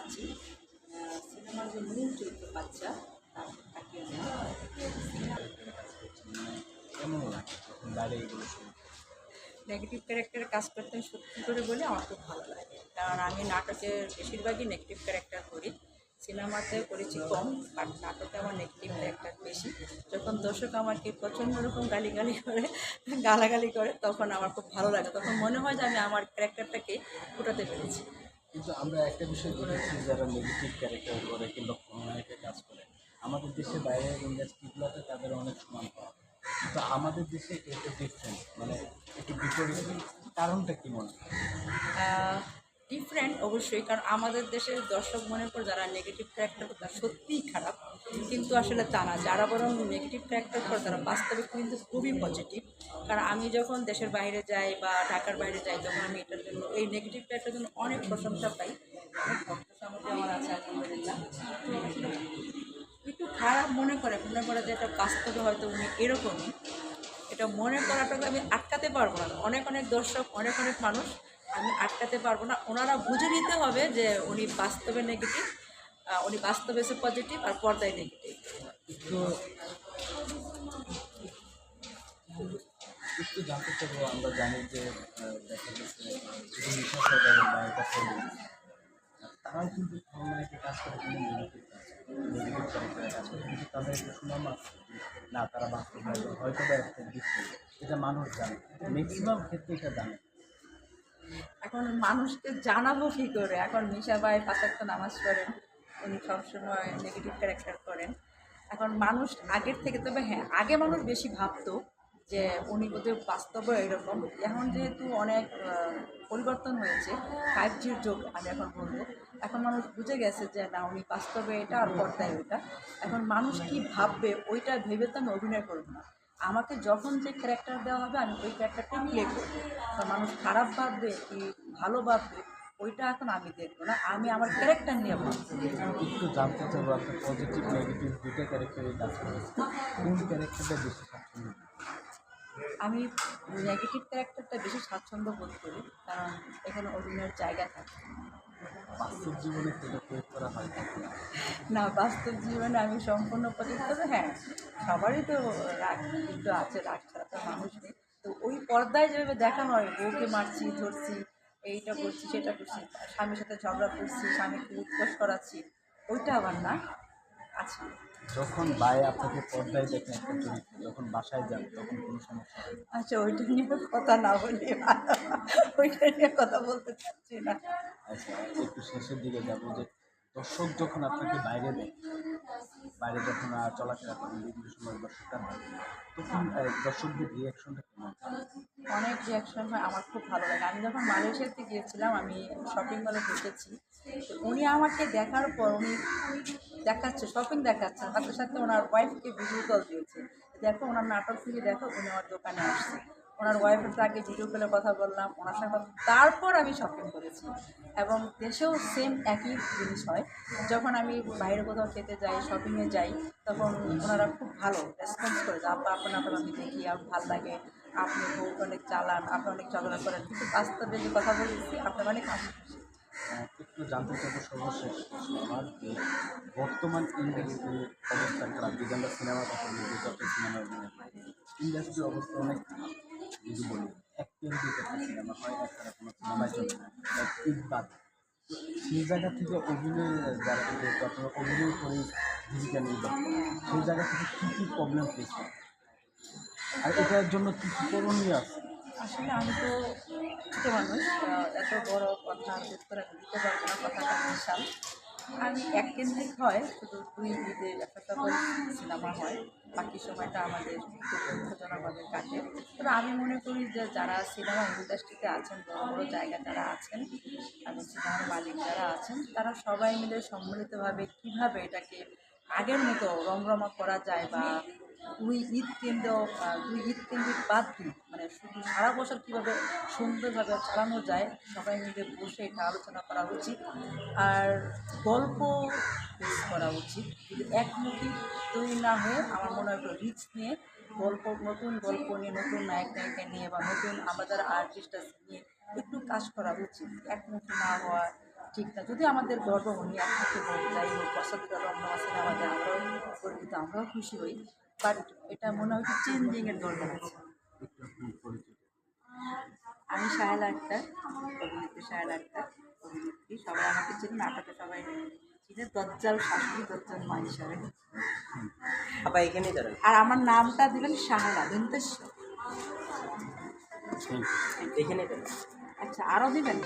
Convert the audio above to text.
আছি। সিনেমার যে মূল চরিত্র বাচ্চা তাকে কেমন লাগে যখন বাইরে এগুলো শুনি? নেগেটিভ ক্যারেক্টারে কাজ করতে আমি সত্যি করে বলি আমার খুব ভালো লাগে, কারণ আমি নাটকে বেশিরভাগই নেগেটিভ ক্যারেক্টার করি। সিনেমাতে করেছি কম, বাট নাটকে আমার নেগেটিভ ক্যারেক্টার বেশি। যখন দর্শক আমাকে প্রচণ্ড রকম গালিগালি করে, গালাগালি করে, তখন আমার খুব ভালো লাগে, তখন মনে হয় যে আমি আমার ক্যারেক্টারটাকে ফুটাতে পেরেছি। কিন্তু আমরা একটা বিষয় দেখেছি, যারা নেগেটিভ ক্যারেক্টার করে কিংবা খলনায়কের কাজ করে, আমাদের দেশে বাইরের ইন্ডাস্ট্রিগুলোতে তাদের অনেক সম্মান পাওয়া যায়। কিন্তু আমাদের দেশে এটা ডিফারেন্ট, মানে একটু বিপরীত। কারণটা কি মনে হয়? ডিফারেন্ট অবশ্যই, কারণ আমাদের দেশের দর্শক মনে করে যারা নেগেটিভ ক্যারেক্টার করে তারা সত্যিই খারাপ, কিন্তু আসলে তা না। যারা বরং নেগেটিভ ক্যারেক্টার করে তারা বাস্তবে কিন্তু খুবই পজিটিভ। কারণ আমি যখন দেশের বাইরে যাই বা ঢাকার বাইরে যাই, তখন আমি এটার জন্য, এই নেগেটিভ ক্যারেক্টার জন্য অনেক প্রশংসা পাই। অনেক ভক্ত সামগ্রী আমার আছে আলহামদুলিল্লাহ। তো একটু খারাপ মনে করে যে এটা বাস্তবে হয়তো উনি এরকমই, এটা মনে করাটাকে আমি আটকাতে পারবো না। অনেক অনেক দর্শক, অনেক অনেক মানুষ, আমি আটকাতে পারবো না। ওনারা বুঝে নিতে হবে যে উনি বাস্তবে নেগেটিভ, উনি বাস্তবে সে পজিটিভ আর পর্দায় নেগেটিভ। একটু একটু জানতে চাবো। আমরা জানি যে দেখা গেছে শুধু নিশা সরকার বা এটা তারাও কিন্তু খলনায়কের কাজ করে, কিন্তু নেগেটিভ ক্যারেক্টারে কাজ করে, কিন্তু তাদের একটা সুনাম আছে যে না, তারা বাস্তবে হয়তো বা একটা ডিফারেন্ট, এটা মানুষ জানে, ম্যাক্সিমাম ক্ষেত্রে এটা জানে। এখন মানুষকে জানাবো কী করে? এখন মিশা ভাই ৫ ওয়াক্ত নামাজ পড়েন, উনি সবসময় নেগেটিভ ক্যারেক্টার করেন। এখন মানুষ আগের থেকে, তবে হ্যাঁ, আগে মানুষ বেশি ভাবতো যে উনি বোধহয় বাস্তবে এরকম। এখন যেহেতু অনেক পরিবর্তন হয়েছে, 5Gর যুগ আমি এখন বলবো, এখন মানুষ বুঝে গেছে যে না, উনি বাস্তবে এটা আর পর্দায় ওইটা। এখন মানুষ কি ভাববে ওইটা ভেবে তো আমি অভিনয় করবো না। আমাকে যখন যে ক্যারেক্টার দেওয়া হবে আমি ওই ক্যারেক্টারটাই প্লে করবো। তো মানুষ খারাপ ভাববে কি ভালো ভাববে ওইটা এখন আমি দেখবো না, আমি আমার ক্যারেক্টার নিয়ে ভাববো। একটু জানতে চাবো, আপনার পজিটিভ নেগেটিভ দুটো ক্যারেক্টারই কাজ করেছে, কোন ক্যারেক্টারটা বেশি স্বাচ্ছন্দ্য? আমি নেগেটিভ ক্যারেক্টারটা বেশি স্বাচ্ছন্দ্য বোধ করি, কারণ এখানে অভিনয়ের জায়গা থাকে। বাস্তব জীবনে সেটা প্রয়োগ করা হয় না। না, বাস্তব জীবনে আমি সম্পূর্ণ পছন্দ, তবে হ্যাঁ, সবারই তো রাগ কিন্তু আছে, রাগ ছাড়া তো মানুষ নেই। তো ওই পর্দায় যেভাবে দেখা হয়, বউকে মারছি, ধরছি, এইটা করছি, সেটা করছি, স্বামীর সাথে ঝগড়া করছি, স্বামীকে উৎকোচ করাচ্ছি, ওইটা আবার না, আছে। যখন ভাই আপনাকে পর্দায় দেখেন একটা চরিত্র, যখন বাসায় যান তখন কোনো সমস্যা হয় না? আচ্ছা, ওইটা নিয়ে কথা না বলি ভালো। ওইটা নিয়ে কথা বলতে চাচ্ছি না। আচ্ছা, একটু শেষের দিকে যাবো যে দর্শক যখন আপনাকে বাইরে দেয়, বাইরে যখন চলাফেরা করেন বিভিন্ন সময় দর্শকরা বাইরে দেয়, তখন দর্শকদের রিয়াকশনটা কেমন হয়? অনেক রিয়াকশন হয়, আমার খুব ভালো লাগে। আমি যখন মালয়েশিয়াতে গিয়েছিলাম, আমি শপিং মলে ঢুকেছি, তো উনি আমাকে দেখার পর উনি দেখাচ্ছে, শপিং দেখাচ্ছে, সাথে সাথে ওনার ওয়াইফকে ভিডিও কল দিয়েছে, দেখো ওনার নাটক থেকে, দেখো উনি আমার দোকানে আসছে। ওনার ওয়াইফের সাথে আগে ভিডিও কলে কথা বললাম, ওনার সাথে তারপর আমি শপিং করেছি। এবং দেশেও সেম একই জিনিস হয়। যখন আমি বাইরে কোথাও খেতে যাই, শপিংয়ে যাই, তখন ওনারা খুব ভালো রেসপন্স করে যে আপা, আপনার নাটক আমি দেখি, আমার ভালো লাগে, আপনি বউকে অনেক চালান, আপনি অনেক ঝগড়া করেন, কিন্তু বাস্তবে যে কথা বলছি আপনার অনেক হাসি খুশি। একটু জানতে চাইবো সর্বশেষ কিছু আমার যে বর্তমান ইন্ডাস্ট্রির অবস্থা খারাপ। যদি আমরা সিনেমা কথা বলি, যে যত সিনেমা ইন্ডাস্ট্রির অবস্থা অনেক খারাপ। যদি বলি একটা দুইটা সিনেমা হয়, একটা কোনো সিনেমায় চলে না, ঈদ বাদ। তো সেই জায়গা থেকে অভিনয়, যারা যেহেতু আপনারা অভিনয় করে জীবিকা নির্বাহ করেন, সেই জায়গা থেকে কী কী প্রবলেম ফেস করেন আর এটার জন্য কী কী করণীয় আছে? আসলে আমি তো ছোটো মানুষ, এত বড় কথা উত্তর আমি দিতে পারবো না, কথাটা বিশাল। আমি এককেন্দ্রিক হয়, শুধু 2 ঈদে একটা সকল সিনেমা হয়, বাকি সময়টা আমাদের খুব দুঃখজনকভাবে কাটে। তবে আমি মনে করি যে যারা সিনেমা ইন্ডাস্ট্রিতে আছেন, বড় বড় জায়গায় যারা আছেন এবং সিনেমার মালিক যারা আছেন, তারা সবাই মিলে সম্মিলিতভাবে কীভাবে এটাকে আগের মতো রমরমা করা যায়, বা 2 ঈদ কেন্দ্রিক বাদ দিয়ে, মানে শুধু সারা বছর কীভাবে সুন্দরভাবে চালানো যায়, সবাই মিলে বসে এটা আলোচনা করা উচিত। আর গল্প বেস করা উচিত। যদি একমুখী তৈরি না হয়ে, আমার মনে হয় একটু রিস্ক নিয়ে গল্প, নতুন গল্প নিয়ে, নতুন নায়ক নায়িকা নিয়ে, বা নতুন আমরা যারা আর্টিস্ট আছে নিয়ে একটু কাজ করা উচিত, একমুখী না হওয়া, ঠিক না, যদি আমাদের গর্ব উনি আপনাকে যাই হোক পছন্দ রমনা সিনেমাতে আমরাও গর্বিত, আমরাও খুশি হই, বাট এটা মনে হয় চেঞ্জিংয়ের দরকার আছে। একটু আপনি পরিচিত। আমি সাহেলা আক্তার, অভিনেত্রী সাহেলা আক্তার, অভিনেত্রী। সবাই আমাকে চিনি, নাটকে সবাই চিনে দজ্জাল শাশুড়ি, দজ্জাল মা হিসাবে। আপা এখানেই দাঁড়ান। আর আমার নামটা দিবেন সাহেলা দন্তেশ্ব। Thank you. এখানেই দাঁড়ান। আচ্ছা, আরও দিবেন?